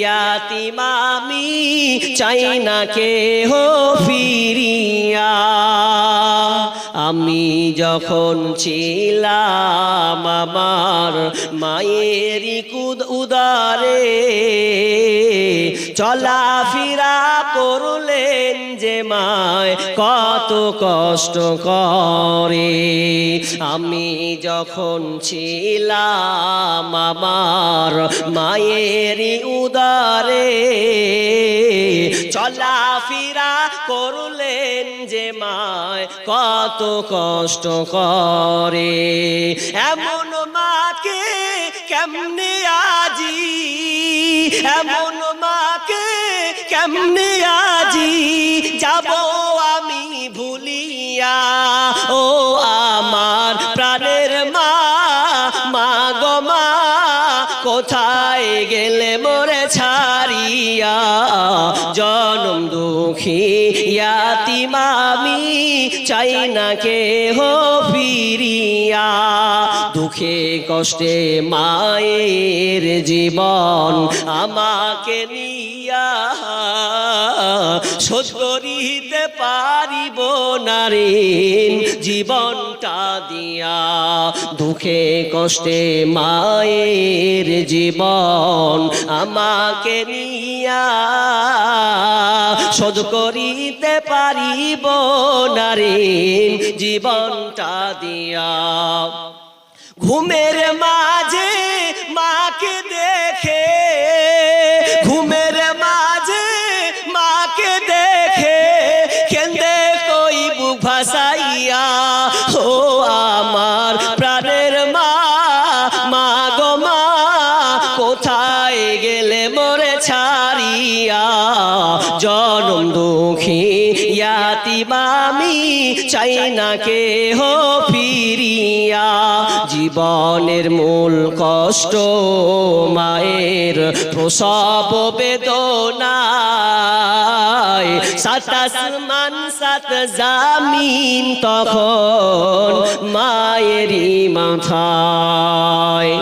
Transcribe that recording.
ইয়াতিম আমি চাই না কেহ ফিরিয়া। আমি যখন ছিলাম আমার মায়েরই উদারে, চলাফেরা করলেন যে মায় কত কষ্ট করে। আমি যখন ছিলাম আমার মায়েরই উদারে, চলাফেরা করলেন যে মায় কত কষ্ট করে। এমন মাকে কেমনে আজি, এমন মাকে কেমনে আজি যাব আমি ভুলিয়া। ও আমার প্রাণের মা, মা গো মা কোথায় গেলে মোরে ছাড়িয়া। জনম দুঃখী ইয়াতিম আমি চাই না কেহ ফিরিয়া। দুঃখে কষ্টে মায়ের জীবন আমাকে নিয়া, শোধ করিতে পারিব না ঋণ জীবনটা দিয়া। দুঃখে কষ্টে মায়ের জীবন আমাকে নিয়া, শোধ করিতে পারিব না ঋণ জীবনটা দিয়া। ঘুমের মাঝে মাকে দেখে, ঘুমের মাঝে মাকে দেখে কেন্দে কই বুক ভাসাইয়া। ও আমার প্রাণের মা, মা গো মা কোথায় গেলে মোরে ছাড়িয়া। জনম দুঃখী ইয়াতিম আমি চাই না কেহ ফিরিয়া। জীবনের মূল কষ্ট মায়ের প্রসব বেদনায়, সাত আসমান সাত জামিন তখন মায়েরই মাথায়।